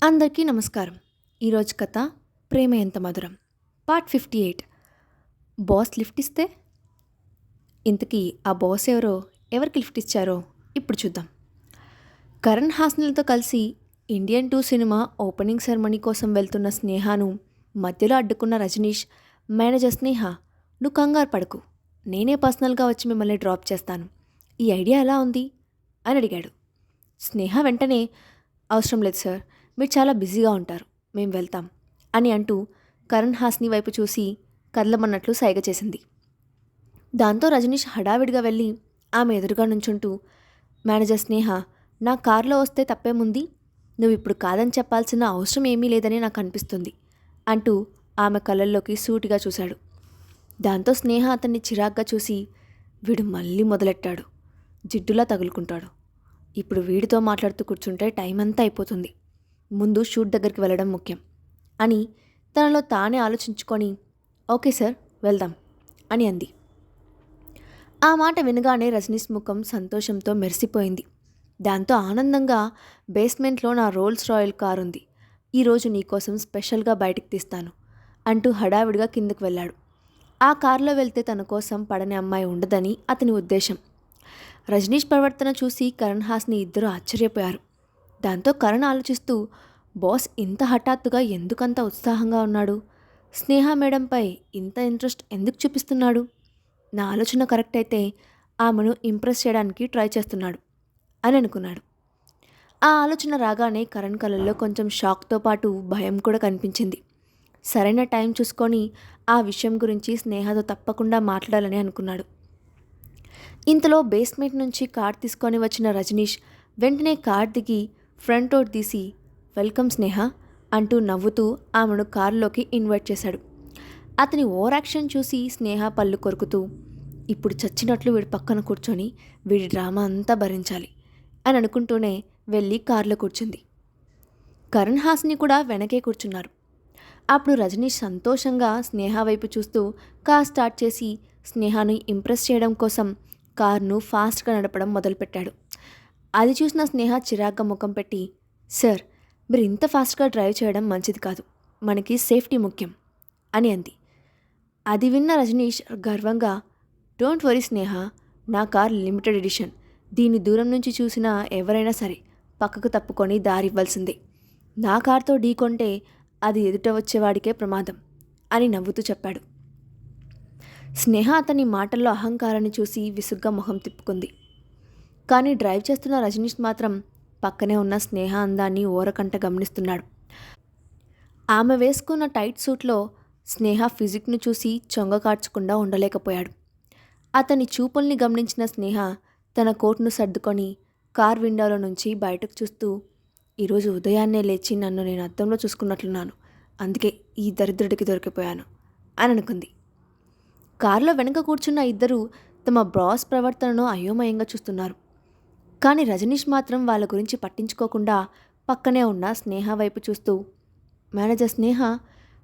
అందరికీ నమస్కారం. ఈరోజు కథ 'ప్రేమ ఎంత మధురం' పార్ట్ 58. బాస్ లిఫ్ట్ ఇస్తే ఇంతకీ ఆ బాస్ ఎవరో, ఎవరికి లిఫ్ట్ ఇచ్చారో ఇప్పుడు చూద్దాం. కరణ్ హాసన్లతో కలిసి ఇండియన్ 2 సినిమా ఓపెనింగ్ సెరమనీ కోసం వెళ్తున్న స్నేహను మధ్యలో అడ్డుకున్న రజనీష్, మేనేజర్ స్నేహ, నువ్వు కంగారు పడకు, నేనే పర్సనల్గా వచ్చి మిమ్మల్ని డ్రాప్ చేస్తాను, ఈ ఐడియా ఎలా ఉంది అని అడిగాడు. స్నేహ వెంటనే, అవసరం లేదు సార్, మీరు చాలా బిజీగా ఉంటారు, మేము వెళ్తాం అని అంటూ కరణ్ హాస్ని వైపు చూసి కదలమన్నట్లు సైగ చేసింది. దాంతో రజనీష్ హడావిడిగా వెళ్ళి ఆమె ఎదురుగా నుంచుంటూ, మేనేజర్ స్నేహ, నా కారులో వస్తే తప్పేముంది, నువ్వు ఇప్పుడు కాదని చెప్పాల్సిన అవసరం ఏమీ లేదని నాకు అనిపిస్తుంది అంటూ ఆమె కళ్ళల్లోకి సూటిగా చూశాడు. దాంతో స్నేహ అతన్ని చిరాగ్గా చూసి, వీడు మళ్ళీ మొదలెట్టాడు, జిడ్డులా తగులుకుంటాడు, ఇప్పుడు వీడితో మాట్లాడుతూ కూర్చుంటే టైం అంతా అయిపోతుంది, ముందు షూట్ దగ్గరికి వెళ్ళడం ముఖ్యం అని తనలో తానే ఆలోచించుకొని, ఓకే సార్, వెళ్దాం అని అంది. ఆ మాట వినగానే రజనీష్ ముఖం సంతోషంతో మెరిసిపోయింది. దాంతో ఆనందంగా, బేస్మెంట్లో నా రోల్స్ రాయల్ కారు ఉంది, ఈరోజు నీకోసం స్పెషల్గా బయటికి తీస్తాను అంటూ హడావిడిగా కిందకు వెళ్ళాడు. ఆ కారులో వెళ్తే తన కోసం పడని అమ్మాయి ఉండదని అతని ఉద్దేశం. రజనీష్ ప్రవర్తన చూసి కరణ్ హాస్ని ఇద్దరు ఆశ్చర్యపోయారు. దాంతో కరణ్ ఆలోచిస్తూ, బాస్ ఇంత హఠాత్తుగా ఎందుకంత ఉత్సాహంగా ఉన్నాడు, స్నేహ మేడంపై ఇంత ఇంట్రెస్ట్ ఎందుకు చూపిస్తున్నాడు, నా ఆలోచన కరెక్ట్ అయితే ఆమెను ఇంప్రెస్ చేయడానికి ట్రై చేస్తున్నాడు అని అనుకున్నాడు. ఆ ఆలోచన రాగానే కరణ్ కళ్ళల్లో కొంచెం షాక్తో పాటు భయం కూడా కనిపించింది. సరైన టైం చూసుకొని ఆ విషయం గురించి స్నేహతో తప్పకుండా మాట్లాడాలని అనుకున్నాడు. ఇంతలో బేస్మెంట్ నుంచి కార్ తీసుకొని వచ్చిన రజనీష్ వెంటనే కార్ దిగి ఫ్రంట్ డోర్ తీసి, వెల్కమ్ స్నేహ అంటూ నవ్వుతూ ఆమెను కారులోకి ఇన్వైట్ చేశాడు. అతని ఓవర్ యాక్షన్ చూసి స్నేహ పళ్ళు కొరుకుతూ, ఇప్పుడు చచ్చినట్లు వీడి పక్కన కూర్చొని వీడి డ్రామా అంతా భరించాలి అని అనుకుంటూనే వెళ్ళి కారులో కూర్చుంది. కరణ్ హాస్ని కూడా వెనకే కూర్చున్నారు. అప్పుడు రజనీష్ సంతోషంగా స్నేహ వైపు చూస్తూ కార్ స్టార్ట్ చేసి స్నేహను ఇంప్రెస్ చేయడం కోసం కారును ఫాస్ట్గా నడపడం మొదలుపెట్టాడు. అది చూసిన స్నేహ చిరాగ్గా ముఖం పెట్టి, సార్, మీరు ఇంత ఫాస్ట్గా డ్రైవ్ చేయడం మంచిది కాదు, మనకి సేఫ్టీ ముఖ్యం అని అంది. అది విన్న రజనీష్ గర్వంగా, డోంట్ వరీ స్నేహ, నా కార్ లిమిటెడ్ ఎడిషన్, దీన్ని దూరం నుంచి చూసినా ఎవరైనా సరే పక్కకు తప్పుకొని దారి ఇవ్వాల్సిందే, నా కార్తో ఢీకొంటే అది ఎదుట వచ్చేవాడికే ప్రమాదం అని నవ్వుతూ చెప్పాడు. స్నేహ అతని మాటల్లో అహంకారాన్ని చూసి విసుగ్గా మొహం తిప్పుకుంది. కానీ డ్రైవ్ చేస్తున్న రజనీష్ మాత్రం పక్కనే ఉన్న స్నేహ అందాన్ని ఓరకంట గమనిస్తున్నాడు. ఆమె వేసుకున్న టైట్ సూట్లో స్నేహ ఫిజిక్ను చూసి చొంగ కార్చకుండా ఉండలేకపోయాడు. అతని చూపుల్ని గమనించిన స్నేహ తన కోట్ను సర్దుకొని కార్ విండోలో నుంచి బయటకు చూస్తూ, ఈరోజు ఉదయాన్నే లేచి నన్ను నేను అద్దంలో చూసుకున్నట్లున్నాను, అందుకే ఈ దరిద్రుడికి దొరికిపోయాను అని అనుకుంది. కారులో వెనక కూర్చున్న ఇద్దరూ తమ బాస్ ప్రవర్తనను అయోమయంగా చూస్తున్నారు. కానీ రజనీష్ మాత్రం వాళ్ళ గురించి పట్టించుకోకుండా పక్కనే ఉన్న స్నేహ వైపు చూస్తూ, మేనేజర్ స్నేహ,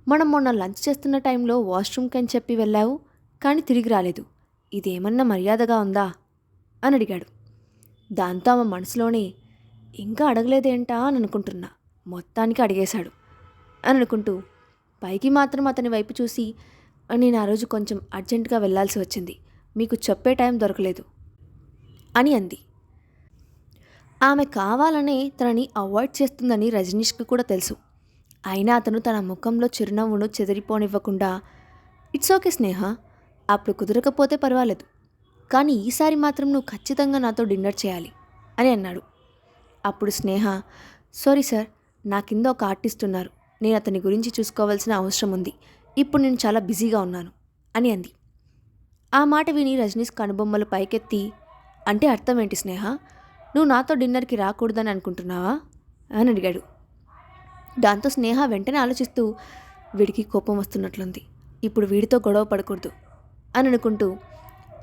మనం మొన్న లంచ్ చేస్తున్న టైంలో వాష్రూమ్కి అని చెప్పి వెళ్ళావు, కానీ తిరిగి రాలేదు, ఇదేమన్నా మర్యాదగా ఉందా అని అడిగాడు. దాంతో ఆమె మనసులోనే, ఇంకా అడగలేదేంటా అని అనుకుంటున్నా, మొత్తానికి అడిగేశాడు అని అనుకుంటూ పైకి మాత్రం అతని వైపు చూసి, నేను ఆ రోజు కొంచెం అర్జెంటుగా వెళ్ళాల్సి వచ్చింది, మీకు చెప్పే టైం దొరకలేదు అని అంది. ఆమె కావాలనే తనని అవాయిడ్ చేస్తుందని రజనీష్కి కూడా తెలుసు. అయినా అతను తన ముఖంలో చిరునవ్వును చెదిరిపోనివ్వకుండా, ఇట్స్ ఓకే స్నేహ, అప్పుడు కుదరకపోతే పర్వాలేదు, కానీ ఈసారి మాత్రం నువ్వు ఖచ్చితంగా నాతో డిన్నర్ చేయాలి అని అన్నాడు. అప్పుడు స్నేహ, సారీ సార్, నా కింద ఒక ఆర్టిస్ట్ ఉన్నారు, నేను అతని గురించి చూసుకోవాల్సిన అవసరం ఉంది, ఇప్పుడు నేను చాలా బిజీగా ఉన్నాను అని అంది. ఆ మాట విని రజనీష్ కనుబొమ్మలు పైకెత్తి, అంటే అర్థం ఏంటి స్నేహ, నువ్వు నాతో డిన్నర్కి రాకూడదని అనుకుంటున్నావా అని అడిగాడు. దాంతో స్నేహ వెంటనే ఆలోచిస్తూ, వీడికి కోపం వస్తున్నట్లుంది, ఇప్పుడు వీడితో గొడవ పడకూడదు అని అనుకుంటూ,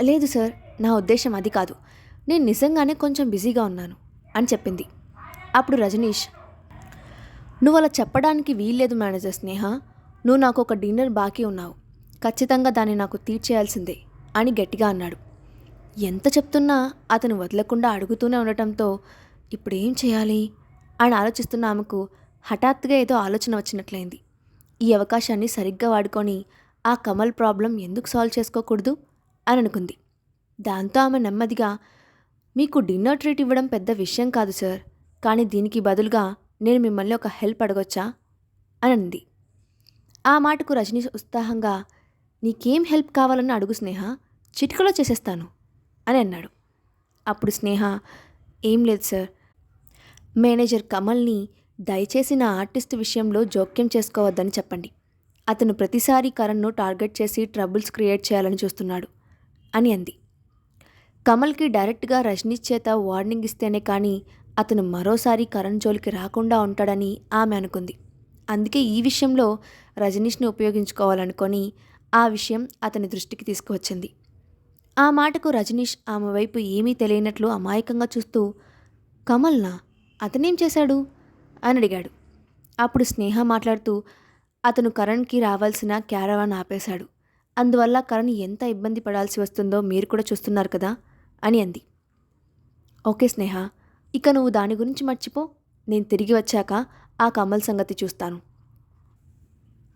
లేదు సార్, నా ఉద్దేశం అది కాదు, నేను నిజంగానే కొంచెం బిజీగా ఉన్నాను అని చెప్పింది. అప్పుడు రజనీష్, నువ్వు అలా చెప్పడానికి వీల్లేదు మేనేజర్ స్నేహ, నువ్వు నాకు ఒక డిన్నర్ బాకీ ఉన్నావు, ఖచ్చితంగా దాన్ని నాకు తీర్చేయాల్సిందే అని గట్టిగా అన్నాడు. ఎంత చెప్తున్నా అతను వదలకుండా అడుగుతూనే ఉండటంతో ఇప్పుడేం చేయాలి అని ఆలోచిస్తున్న ఆమెకు హఠాత్తుగా ఏదో ఆలోచన వచ్చినట్లయింది. ఈ అవకాశాన్ని సరిగ్గా వాడుకొని ఆ కమల్ ప్రాబ్లం ఎందుకు సాల్వ్ చేసుకోకూడదు అని అనుకుంది. దాంతో ఆమె నెమ్మదిగా, మీకు డిన్నర్ ట్రీట్ ఇవ్వడం పెద్ద విషయం కాదు సార్, కానీ దీనికి బదులుగా నేను మిమ్మల్ని ఒక హెల్ప్ అడగొచ్చా అని అంది. ఆ మాటకు రజనీ ఉత్సాహంగా, నీకేం హెల్ప్ కావాలని అడుగు స్నేహ, చిటికలో చేసేస్తాను అని అన్నాడు. అప్పుడు స్నేహ, ఏం లేదు సార్, మేనేజర్ కమల్ని దయచేసి నా ఆర్టిస్ట్ విషయంలో జోక్యం చేసుకోవద్దని చెప్పండి. అతను ప్రతిసారి కరణ్ను టార్గెట్ చేసి ట్రబుల్స్ క్రియేట్ చేయాలని చూస్తున్నాడు అని అంది. కమల్కి డైరెక్ట్గా రజనీష్ చేత వార్నింగ్ ఇస్తేనే కానీ అతను మరోసారి కరణ్ జోలికి రాకుండా ఉంటాడని ఆమె అనుకుంది. అందుకే ఈ విషయంలో రజనీష్ని ఉపయోగించుకోవాలనుకొని ఆ విషయం అతని దృష్టికి తీసుకువచ్చింది. ఆ మాటకు రజనీష్ ఆమె వైపు ఏమీ తెలియనట్లు అమాయకంగా చూస్తూ, కమల్నా, అతనేం చేశాడు అని అడిగాడు. అప్పుడు స్నేహ మాట్లాడుతూ, అతను కరణ్కి రావాల్సిన క్యారవాన్ ఆపేశాడు. అందువల్ల కరణ్ ఎంత ఇబ్బంది పడాల్సి వస్తుందో మీరు కూడా చూస్తున్నారు కదా అని అంది. ఓకే స్నేహ, ఇక నువ్వు దాని గురించి మర్చిపో. నేను తిరిగి వచ్చాక ఆ కమల్ సంగతి చూస్తాను.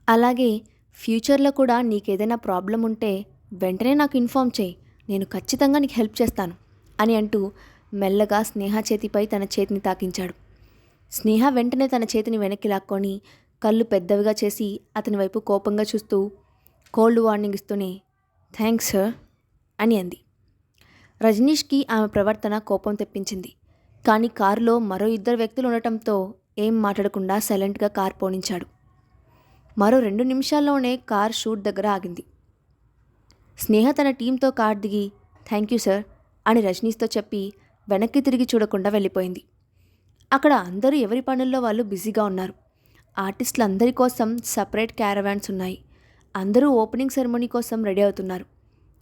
అలాగే ఫ్యూచర్లో కూడా నీకేదైనా ప్రాబ్లం ఉంటే వెంటనే నాకు ఇన్ఫామ్ చేయి, నేను ఖచ్చితంగా నీకు హెల్ప్ చేస్తాను అని అంటూ మెల్లగా స్నేహ చేతిపై తన చేతిని తాకించాడు. స్నేహ వెంటనే తన చేతిని వెనక్కి లాక్కొని కళ్ళు పెద్దవిగా చేసి అతని వైపు కోపంగా చూస్తూ కోల్డ్ వార్నింగ్ ఇస్తూనే, థ్యాంక్స్ సార్ అని అంది. రజనీష్కి ఆమె ప్రవర్తన కోపం తెప్పించింది. కానీ కారులో మరో 2 వ్యక్తులు ఉండటంతో ఏం మాట్లాడకుండా సైలెంట్గా కార్ పోనించాడు. మరో 2 నిమిషాల్లోనే కార్ షూట్ దగ్గర ఆగింది. స్నేహ తన టీంతో కార్ దిగి థ్యాంక్ యూ సార్ అని రజనీష్తో చెప్పి వెనక్కి తిరిగి చూడకుండా వెళ్ళిపోయింది. అక్కడ అందరూ ఎవరి పనుల్లో వాళ్ళు బిజీగా ఉన్నారు. ఆర్టిస్టులందరి కోసం సపరేట్ క్యారవాన్స్ ఉన్నాయి. అందరూ ఓపెనింగ్ సెరమనీ కోసం రెడీ అవుతున్నారు.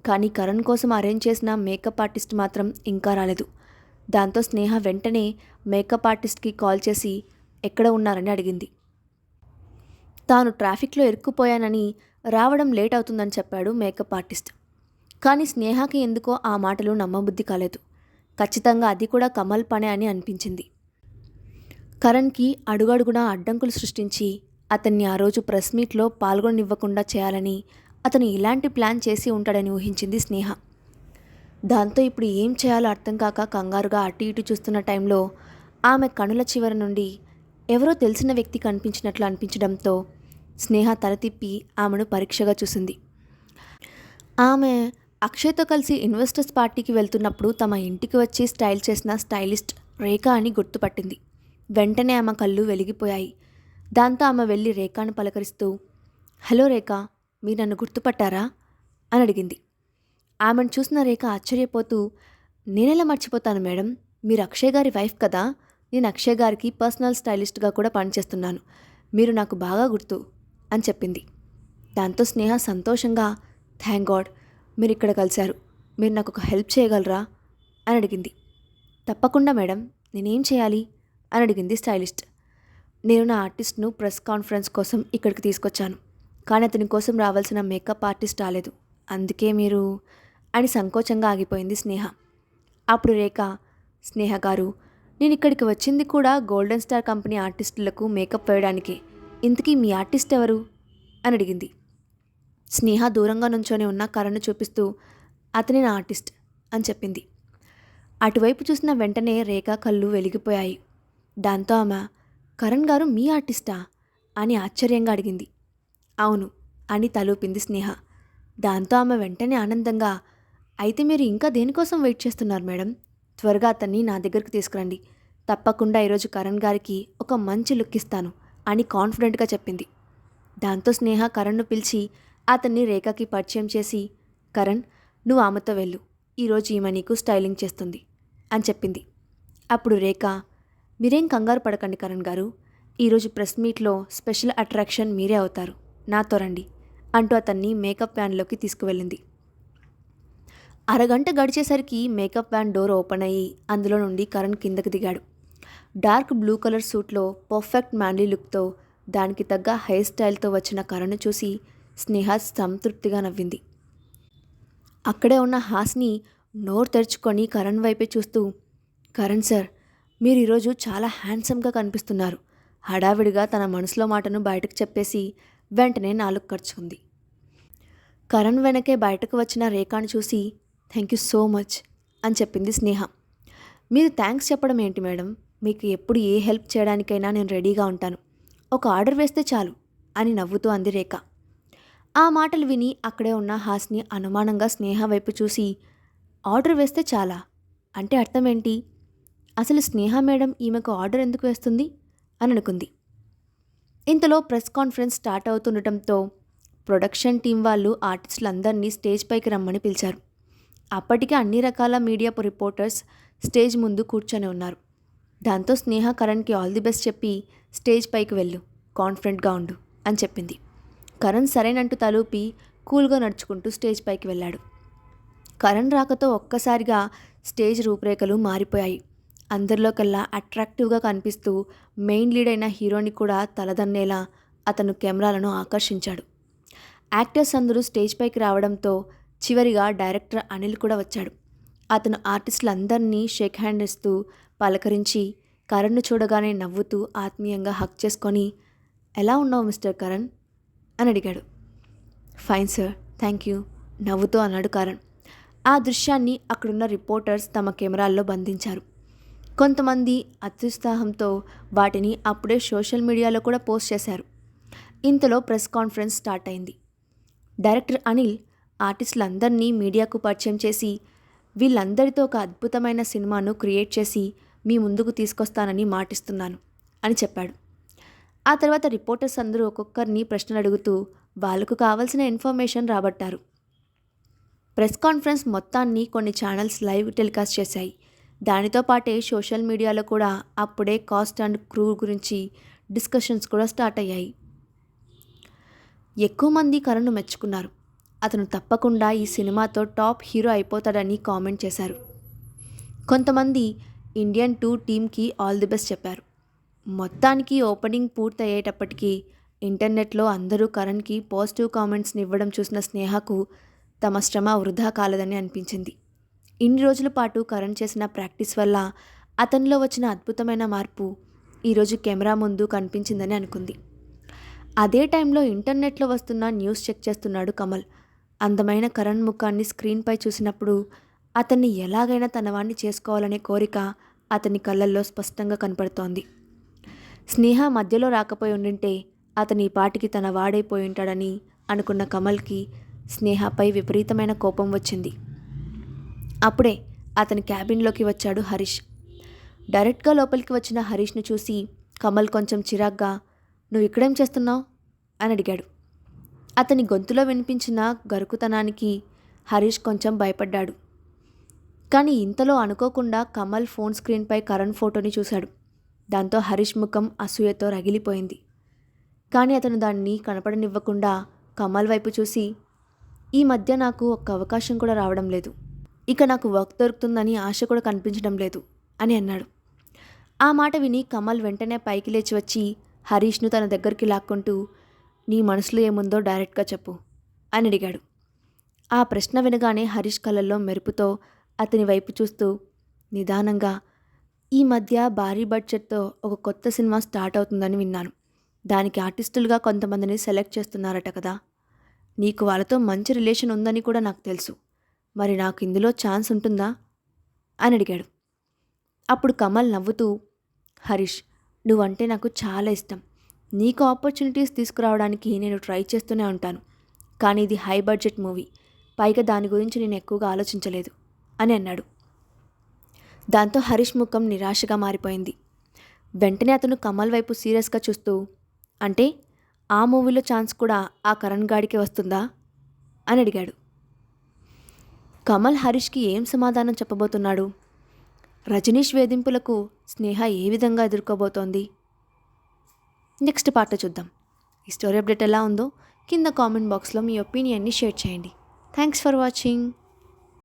కానీ కరణ్ కోసం అరేంజ్ చేసిన మేకప్ ఆర్టిస్ట్ మాత్రం ఇంకా రాలేదు. దాంతో స్నేహ వెంటనే మేకప్ ఆర్టిస్ట్కి కాల్ చేసి ఎక్కడ ఉన్నారని అడిగింది. తాను ట్రాఫిక్లో ఇరుక్కుపోయానని, రావడం లేట్ అవుతుందని చెప్పాడు మేకప్ ఆర్టిస్ట్. కానీ స్నేహకి ఎందుకో ఆ మాటలు నమ్మబుద్ధి కాలేదు. ఖచ్చితంగా అది కూడా కమల్ పనే అని అనిపించింది. కరణ్కి అడుగడుగునా అడ్డంకులు సృష్టించి అతన్ని ఆ రోజు ప్రెస్ మీట్లో పాల్గొనివ్వకుండా చేయాలని అతను ఇలాంటి ప్లాన్ చేసి ఉంటాడని ఊహించింది స్నేహ. దాంతో ఇప్పుడు ఏం చేయాలో అర్థం కాక కంగారుగా అటు ఇటు చూస్తున్న టైంలో ఆమె కనుల చివరి నుండి ఎవరో తెలిసిన వ్యక్తి కనిపించినట్లు అనిపించడంతో స్నేహ తల తిప్పి ఆమెను పరీక్షగా చూసింది. ఆమె అక్షయ్తో కలిసి ఇన్వెస్టర్స్ పార్టీకి వెళ్తున్నప్పుడు తమ ఇంటికి వచ్చి స్టైల్ చేసిన స్టైలిస్ట్ రేఖ అని గుర్తుపట్టింది. వెంటనే ఆమె కళ్ళు వెలిగిపోయాయి. దాంతో ఆమె వెళ్ళి రేఖను పలకరిస్తూ, హలో రేఖ, మీరు నన్ను గుర్తుపట్టారా అని అడిగింది. ఆమెను చూసిన రేఖ ఆశ్చర్యపోతూ, నేనెలా మర్చిపోతాను మేడం, మీరు అక్షయ్ గారి వైఫ్ కదా, నేను అక్షయ్ గారికి పర్సనల్ స్టైలిస్ట్గా కూడా పనిచేస్తున్నాను, మీరు నాకు బాగా గుర్తు అని చెప్పింది. దాంతో స్నేహ సంతోషంగా, థ్యాంక్ గాడ్ మీరు ఇక్కడ కలిశారు, మీరు నాకు ఒక హెల్ప్ చేయగలరా అని అడిగింది. తప్పకుండా మేడం, నేనేం చేయాలి అని అడిగింది స్టైలిస్ట్. నేను నా ఆర్టిస్ట్ను ప్రెస్ కాన్ఫరెన్స్ కోసం ఇక్కడికి తీసుకొచ్చాను, కానీ అతని కోసం రావాల్సిన మేకప్ ఆర్టిస్ట్ రాలేదు, అందుకే మీరు అని సంకోచంగా ఆగిపోయింది స్నేహ. అప్పుడు రేఖ, స్నేహ గారు, నేను ఇక్కడికి వచ్చింది కూడా గోల్డెన్ స్టార్ కంపెనీ ఆర్టిస్టులకు మేకప్ వేయడానికే, ఇంతకీ మీ ఆర్టిస్ట్ ఎవరు అని అడిగింది. స్నేహ దూరంగా నుంచొని ఉన్న కరణ్ను చూపిస్తూ, అతనే నా ఆర్టిస్ట్ అని చెప్పింది. అటువైపు చూసిన వెంటనే రేఖ కళ్ళు వెలిగిపోయాయి. దాంతో ఆమె, కరణ్ గారు మీ ఆర్టిస్టా అని ఆశ్చర్యంగా అడిగింది. అవును అని తలూపింది స్నేహ. దాంతో ఆమె వెంటనే ఆనందంగా, అయితే మీరు ఇంకా దేనికోసం వెయిట్ చేస్తున్నారు మేడం, త్వరగా అతన్ని నా దగ్గరికి తీసుకురండి, తప్పకుండా ఈరోజు కరణ్ గారికి ఒక మంచి లుక్ ఇస్తాను అని కాన్ఫిడెంట్గా చెప్పింది. దాంతో స్నేహ కరణ్ను పిలిచి అతన్ని రేఖకి పరిచయం చేసి, కరణ్, నువ్వు ఆమెతో వెళ్ళు, ఈరోజు ఈమె నీకు స్టైలింగ్ చేస్తుంది అని చెప్పింది. అప్పుడు రేఖ, మీరేం కంగారు పడకండి కరణ్ గారు, ఈరోజు ప్రెస్ మీట్లో స్పెషల్ అట్రాక్షన్ మీరే అవుతారు, నాతో రండి అంటూ అతన్ని మేకప్ వ్యాన్లోకి తీసుకువెళ్ళింది. అరగంట గడిచేసరికి మేకప్ వ్యాన్ డోర్ ఓపెన్ అయ్యి అందులో నుండి కరణ్ కిందకి దిగాడు. డార్క్ బ్లూ కలర్ సూట్లో పర్ఫెక్ట్ మ్యాన్లీ లుక్తో దానికి తగ్గ హెయిర్ స్టైల్తో వచ్చిన కరణ్ చూసి స్నేహ సంతృప్తిగా నవ్వింది. అక్కడే ఉన్న హాస్ని నోరు తెరుచుకొని కరణ్ వైపే చూస్తూ, కరణ్ సార్, మీరు ఈరోజు చాలా హ్యాండ్సమ్గా కనిపిస్తున్నారు, హడావిడిగా తన మనసులో మాటను బయటకు చెప్పేసి వెంటనే నాలుగు ఖర్చుకుంది. కరణ్ వెనకే బయటకు వచ్చిన రేఖాను చూసి థ్యాంక్ యూ సో మచ్ అని చెప్పింది స్నేహ. మీరు థ్యాంక్స్ చెప్పడం ఏంటి మేడం, మీకు ఎప్పుడు ఏ హెల్ప్ చేయడానికైనా నేను రెడీగా ఉంటాను. ఒక ఆర్డర్ వేస్తే చాలు అని నవ్వుతూ అంది రేఖ. ఆ మాటలు విని అక్కడే ఉన్న హాస్ని అనుమానంగా స్నేహ వైపు చూసి ఆర్డర్ వేస్తే చాలా అంటే అర్థం ఏంటి, అసలు స్నేహ మేడం ఈమెకు ఆర్డర్ ఎందుకు వేస్తుంది అని అనుకుంది. ఇంతలో ప్రెస్ కాన్ఫరెన్స్ స్టార్ట్ అవుతుండటంతో ప్రొడక్షన్ టీం వాళ్ళు ఆర్టిస్టులందరినీ స్టేజ్ పైకి రమ్మని పిలిచారు. అప్పటికే అన్ని రకాల మీడియా రిపోర్టర్స్ స్టేజ్ ముందు కూర్చొని ఉన్నారు. దాంతో స్నేహ కరణ్కి ఆల్ ది బెస్ట్ చెప్పి స్టేజ్ పైకి వెళ్ళు, కాన్ఫిడెంట్గా ఉండు అని చెప్పింది. కరణ్ సరేనంటూ తలూపి కూల్గా నడుచుకుంటూ స్టేజ్ పైకి వెళ్ళాడు. కరణ్ రాకతో ఒక్కసారిగా స్టేజ్ రూపురేఖలు మారిపోయాయి. అందరిలోకల్లా అట్రాక్టివ్గా కనిపిస్తూ మెయిన్ లీడ్ అయిన హీరోని కూడా తలదన్నేలా అతను కెమెరాలను ఆకర్షించాడు. యాక్టర్స్ అందరూ స్టేజ్ పైకి రావడంతో చివరిగా డైరెక్టర్ అనిల్ కూడా వచ్చాడు. అతను ఆర్టిస్టులందరినీ షేక్ హ్యాండ్ ఇస్తూ పలకరించి కరణ్ను చూడగానే నవ్వుతూ ఆత్మీయంగా హక్ చేసుకొని ఎలా ఉన్నావు మిస్టర్ కరణ్ అని అడిగాడు. ఫైన్ సార్, థ్యాంక్ యూ నవ్వుతూ అన్నాడు కరణ్. ఆ దృశ్యాన్ని అక్కడున్న రిపోర్టర్స్ తమ కెమెరాల్లో బంధించారు. కొంతమంది అత్యుత్సాహంతో వాటిని అప్పుడే సోషల్ మీడియాలో కూడా పోస్ట్ చేశారు. ఇంతలో ప్రెస్ కాన్ఫరెన్స్ స్టార్ట్ అయింది. డైరెక్టర్ అనిల్ ఆర్టిస్టులందరినీ మీడియాకు పరిచయం చేసి వీళ్ళందరితో ఒక అద్భుతమైన సినిమాను క్రియేట్ చేసి మీ ముందుకు తీసుకొస్తానని మాటిస్తున్నాను అని చెప్పాడు. ఆ తర్వాత రిపోర్టర్స్ అందరూ ఒక్కొక్కరిని ప్రశ్నలు అడుగుతూ వాళ్ళకు కావాల్సిన ఇన్ఫర్మేషన్ రాబట్టారు. ప్రెస్ కాన్ఫరెన్స్ మొత్తాన్ని కొన్ని ఛానల్స్ లైవ్ టెలికాస్ట్ చేశాయి. దానితో పాటే సోషల్ మీడియాలో కూడా అప్పుడే కాస్ట్ అండ్ క్రూ గురించి డిస్కషన్స్ కూడా స్టార్ట్ అయ్యాయి. ఎక్కువ మంది కరణ్ను మెచ్చుకున్నారు. అతను తప్పకుండా ఈ సినిమాతో టాప్ హీరో అయిపోతాడని కామెంట్ చేశారు. కొంతమంది ఇండియన్ 2 టీమ్కి ఆల్ ది బెస్ట్ చెప్పారు. మొత్తానికి ఓపెనింగ్ పూర్తయ్యేటప్పటికీ ఇంటర్నెట్లో అందరూ కరణ్కి పాజిటివ్ కామెంట్స్ని ఇవ్వడం చూసిన స్నేహకు తమ శ్రమ వృధా కాలేదని అనిపించింది. ఇన్ని రోజుల పాటు కరణ్ చేసిన ప్రాక్టీస్ వల్ల అతనిలో వచ్చిన అద్భుతమైన మార్పు ఈరోజు కెమెరా ముందు కనిపించిందని అనుకుంది. అదే టైంలో ఇంటర్నెట్లో వస్తున్న న్యూస్ చెక్ చేస్తున్నాడు కమల్. అందమైన కరణ్ ముఖాన్ని స్క్రీన్పై చూసినప్పుడు అతన్ని ఎలాగైనా తన వాణ్ణి చేసుకోవాలనే కోరిక అతని కళ్ళల్లో స్పష్టంగా కనపడుతోంది. స్నేహ మధ్యలో రాకపోయి ఉండింటే అతని పాటికి తన వాడైపోయి ఉంటాడని అనుకున్న కమల్కి స్నేహపై విపరీతమైన కోపం వచ్చింది. అప్పుడే అతని క్యాబిన్లోకి వచ్చాడు హరీష్. డైరెక్ట్గా లోపలికి వచ్చిన హరీష్ను చూసి కమల్ కొంచెం చిరాగ్గా నువ్వు ఇక్కడేం చేస్తున్నావు అని అడిగాడు. అతని గొంతులో వినిపించిన గరుకుతనానికి హరీష్ కొంచెం భయపడ్డాడు. కానీ ఇంతలో అనుకోకుండా కమల్ ఫోన్ స్క్రీన్పై కరణ్ ఫోటోని చూశాడు. దాంతో హరీష్ ముఖం అసూయతో రగిలిపోయింది. కానీ అతను దాన్ని కనపడనివ్వకుండా కమల్ వైపు చూసి ఈ మధ్య నాకు ఒక్క అవకాశం కూడా రావడం లేదు, ఇక నాకు వర్క్ దొరుకుతుందని ఆశ కూడా కనిపించడం లేదు అని అన్నాడు. ఆ మాట విని కమల్ వెంటనే పైకి లేచి వచ్చి హరీష్ను తన దగ్గరికి లాక్కుంటూ నీ మనసులో ఏముందో డైరెక్ట్గా చెప్పు అని అడిగాడు. ఆ ప్రశ్న వినగానే హరీష్ కళ్ళల్లో మెరుపుతో అతని వైపు చూస్తూ నిదానంగా ఈ మధ్య భారీ బడ్జెట్తో ఒక కొత్త సినిమా స్టార్ట్ అవుతుందని విన్నాను. దానికి ఆర్టిస్టులుగా కొంతమందిని సెలెక్ట్ చేస్తున్నారట కదా. నీకు వాళ్ళతో మంచి రిలేషన్ ఉందని కూడా నాకు తెలుసు. మరి నాకు ఇందులో ఛాన్స్ ఉంటుందా అని అడిగాడు. అప్పుడు కమల్ నవ్వుతూ హరీష్, నువ్వంటే నాకు చాలా ఇష్టం. నీకు ఆపర్చునిటీస్ తీసుకురావడానికి నేను ట్రై చేస్తూనే ఉంటాను. కానీ ఇది హై బడ్జెట్ మూవీ, పైగా దాని గురించి నేను ఎక్కువగా ఆలోచించలేదు అని అన్నాడు. దాంతో హరీష్ ముఖం నిరాశగా మారిపోయింది. వెంటనే అతను కమల్ వైపు సీరియస్గా చూస్తూ అంటే ఆ మూవీలో ఛాన్స్ కూడా ఆ కరణ్ గాడికే వస్తుందా అని అడిగాడు. కమల్ హరీష్కి ఏం సమాధానం చెప్పబోతున్నాడు? రజనీష్ వేధింపులకు స్నేహ ఏ విధంగా ఎదుర్కోబోతోంది? నెక్స్ట్ పార్ట్లో చూద్దాం. ఈ స్టోరీ అప్డేట్ ఎలా ఉందో కింద కామెంట్ బాక్స్లో మీ ఒపీనియన్ని షేర్ చేయండి. Thanks for watching.